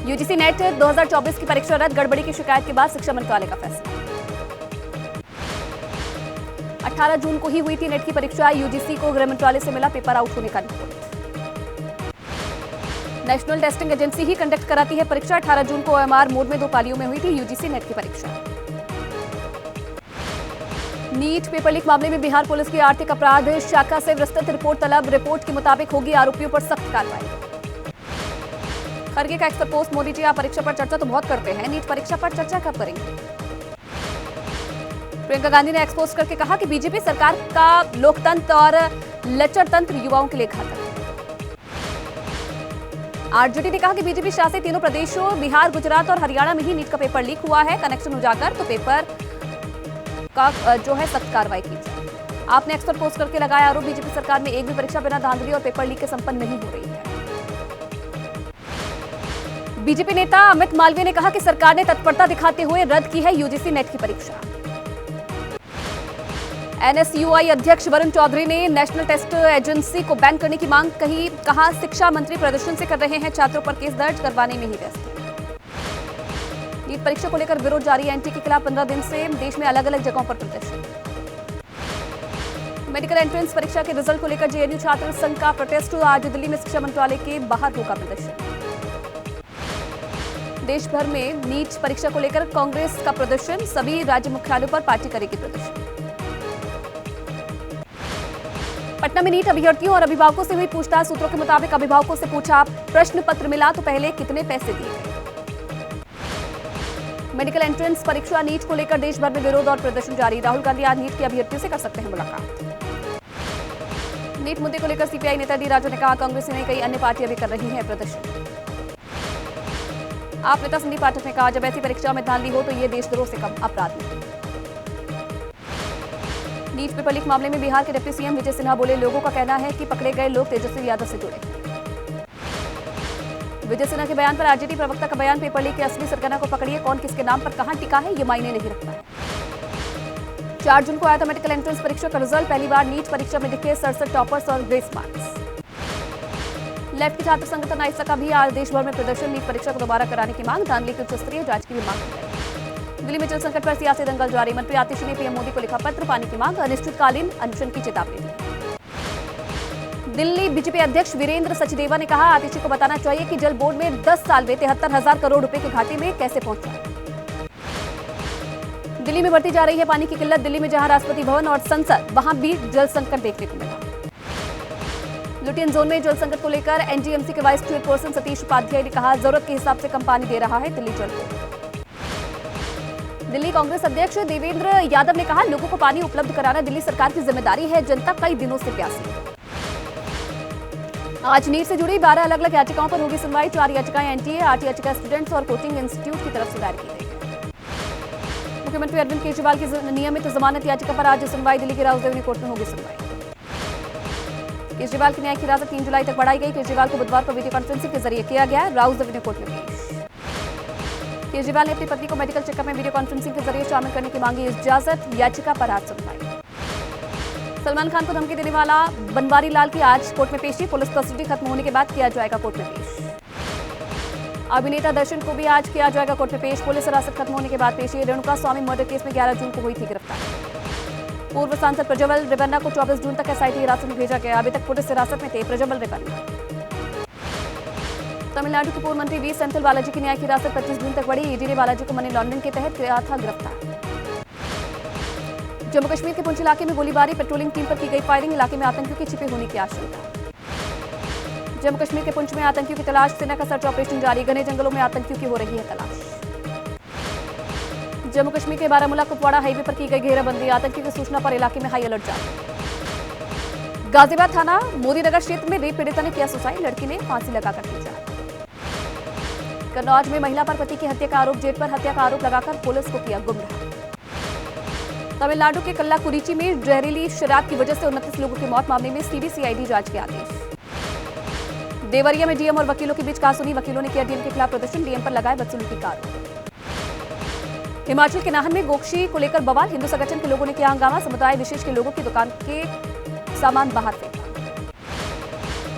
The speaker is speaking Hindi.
यूजीसी नेट 2024 की परीक्षा रद्द, गड़बड़ी की शिकायत के बाद शिक्षा मंत्रालय का फैसला। 18 जून को ही हुई थी नेट की परीक्षा, यूजीसी को गृह मंत्रालय से मिला पेपर आउट होने का रिपोर्ट। नेशनल टेस्टिंग एजेंसी ही कंडक्ट कराती है परीक्षा, 18 जून को ओएमआर मोड में 2 पालियों में हुई थी यूजीसी नेट की परीक्षा। नीट पेपर लीक मामले में बिहार पुलिस की आर्थिक अपराध शाखा से विस्तृत रिपोर्ट तलब, रिपोर्ट के मुताबिक होगी आरोपियों पर सख्त कार्रवाई। खड़गे का एक्सपर्ट पोस्ट, मोदी जी आप परीक्षा पर चर्चा तो बहुत करते हैं, नीट परीक्षा पर चर्चा कब करेंगे? प्रियंका गांधी ने एक्सपोज करके कहा कि बीजेपी सरकार का लोकतंत्र और लचर तंत्र युवाओं के लिए घातक। आरजेडी ने कहा कि बीजेपी शासित तीनों प्रदेशों बिहार, गुजरात और हरियाणा में ही नीट का पेपर लीक हुआ है, कनेक्शन उजागर तो पेपर का जो है सख्त कार्रवाई की जाए। आपने एक्सपर्ट पोस्ट करके लगाया आरोप, बीजेपी सरकार में एक भी परीक्षा बिना धांधली और पेपर लीक के संपन्न नहीं हो रही है। बीजेपी नेता अमित मालवीय ने कहा कि सरकार ने तत्परता दिखाते हुए रद्द की है यूजीसी नेट की परीक्षा। एनएसयूआई अध्यक्ष वरुण चौधरी ने नेशनल टेस्ट एजेंसी को बैन करने की मांग कही, कहा शिक्षा मंत्री प्रदर्शन से कर रहे हैं, छात्रों पर केस दर्ज करवाने में ही व्यस्त है। नीट परीक्षा को लेकर विरोध जारी, एनटी के खिलाफ 15 दिन से देश में अलग अलग जगहों पर प्रदर्शन। मेडिकल एंट्रेंस परीक्षा के रिजल्ट को लेकर जेएनयू छात्र संघ का प्रोटेस्ट, आज दिल्ली में शिक्षा मंत्रालय के बाहर होगा प्रदर्शन। देश भर में नीट परीक्षा को लेकर कांग्रेस का प्रदर्शन, सभी राज्य मुख्यालयों पर पार्टी करेगी प्रदर्शन। पटना में नीट अभ्यर्थियों और अभिभावकों से हुई पूछताछ, सूत्रों के मुताबिक अभिभावकों से पूछा, प्रश्न पत्र मिला तो पहले कितने पैसे दिए गए। मेडिकल एंट्रेंस परीक्षा नीट को लेकर देश भर में विरोध और प्रदर्शन जारी, राहुल गांधी आज नीट के अभ्यर्थियों से कर सकते हैं मुलाकात। नीट मुद्दे को लेकर सीपीआई नेता डी राजा ने कहा, कांग्रेस ने कई अन्य पार्टियां भी कर रही हैं प्रदर्शन। आप नेता संदीप पाठक ने कहा, जब ऐसी परीक्षा में धांधली हो तो ये देशद्रोह से कम अपराध नहीं। नीट पेपर लीक मामले में बिहार के डिप्टी सीएम विजय सिन्हा बोले, लोगों का कहना है कि पकड़े गए लोग तेजस्वी यादव से जुड़े। विजय सिन्हा के बयान पर आरजेडी प्रवक्ता का बयान, पेपर लीक के असली सरगना को पकड़िए, कौन किसके नाम पर कहां टिका है ये मायने नहीं रखता है। 4 जून को आया था मेडिकल एंट्रेंस परीक्षा का रिजल्ट, पहली बार नीट परीक्षा में दिखे 67 टॉपर्स और ग्रेस मार्क्स। लेफ्ट के छात्र संगठन आइसा का भी आज देश भर में प्रदर्शन, नीट परीक्षा को दोबारा कराने की मांग, धांधली की उच्च स्तरीय जांच की भी मांग की गई। दिल्ली में जल संकट पर सियासी दंगल जारी, मंत्री आतिशी ने पीएम मोदी को लिखा पत्र, पानी की मांग, अनिश्चितकालीन अनशन की चेतावनी दी। दिल्ली बीजेपी अध्यक्ष वीरेंद्र सचदेवा ने कहा, आतिशी को बताना चाहिए कि जल बोर्ड में 10 साल में 73,000 करोड़ रुपए के घाटे में कैसे पहुंचा। दिल्ली में बढ़ती जा रही है पानी की किल्लत, दिल्ली में जहां राष्ट्रपति भवन और संसद, वहां भी जल संकट देखने को मिला। लुटियन जोन में जल संकट को लेकर एनडीएमसी के वाइस चेयरपर्सन सतीश उपाध्याय ने कहा, जरूरत के हिसाब से कम पानी दे रहा है दिल्ली जल बोर्ड। दिल्ली कांग्रेस अध्यक्ष देवेंद्र यादव ने कहा, लोगों को पानी उपलब्ध कराना दिल्ली सरकार की जिम्मेदारी है, जनता कई दिनों से प्यासी है। आज नीट से जुड़ी 12 अलग अलग याचिकाओं पर होगी सुनवाई, 4 याचिकाएं एनटीए, 8 याचिका स्टूडेंट्स और कोचिंग इंस्टीट्यूट की तरफ से दायर की गई है। मुख्यमंत्री अरविंद केजरीवाल की नियमित जमानत याचिका पर आज सुनवाई, दिल्ली की राउजदेवनी कोर्ट में होगी सुनवाई। केजरीवाल की न्यायिक हिरासत 3 जुलाई तक बढ़ाई गई, केजरीवाल को बुधवार को वीडियो कॉन्फ्रेंसिंग के जरिए किया गया राउजदेवनी कोर्ट में पेश। केजरीवाल ने अपनी पत्नी को मेडिकल चेकअप में वीडियो कॉन्फ्रेंसिंग के जरिए शामिल करने की मांगी इजाजत, याचिका पर आज सुनवाई। सलमान खान को धमकी देने वाला बनवारी लाल की आज कोर्ट में पेशी, पुलिस कस्टडी खत्म होने के बाद किया जाएगा कोर्ट में पेश। अभिनेता दर्शन को भी आज किया जाएगा कोर्ट में पेश, पुलिस हिरासत खत्म होने के बाद पेशी। रेणुका स्वामी मर्डर केस में 11 जून को हुई थी गिरफ्तार। पूर्व सांसद प्रज्वल रेवन्ना को 24 जून तक एसआईटी हिरासत में भेजा गया, अभी तक पुलिस हिरासत में थे प्रज्वल रेवन्ना। तमिलनाडु के पूर्व मंत्री वी सेंथिल बालाजी की न्यायिक हिरासत 25 जून तक बढ़ी, ईडी ने बालाजी को मनी लॉन्ड्रिंग के तहत किया था गिरफ्तार। जम्मू कश्मीर के पुंछ इलाके में गोलीबारी, पेट्रोलिंग टीम पर की गई फायरिंग, इलाके में आतंकियों के छिपे होने की आशंका। जम्मू कश्मीर के पुंछ में आतंकियों की तलाश, सेना का सर्च ऑपरेशन जारी, घने जंगलों में आतंकियों की हो रही है तलाश। जम्मू कश्मीर के बारामूला कुपवाड़ा हाईवे पर की गई घेराबंदी, आतंकियों की सूचना पर इलाके में हाई अलर्ट जारी। गाजियाबाद थाना मोदी नगर क्षेत्र में रेप पीड़िता ने किया सुसाइड, लड़की ने फांसी लगाकर दी जान। कन्नौज में महिला पर पति की हत्या का आरोप, जेठ पर हत्या का आरोप लगाकर पुलिस को किया गुमराह। तमिलनाडु के कल्लाकुरिची में जहरीली शराब की वजह से 29 लोगों की मौत, मामले में सीबीसीआईडी जांच के आदेश। देवरिया में डीएम और वकीलों के बीच कहासुनी, वकीलों ने किया डीएम के खिलाफ प्रदर्शन, डीएम पर लगाए बदसलूकी का आरोप। हिमाचल के नाहन में गोकशी को लेकर बवाल, हिंदू संगठन के लोगों ने किया हंगामा, समुदाय विशेष के लोगों की दुकान के सामान बाहर फेंका।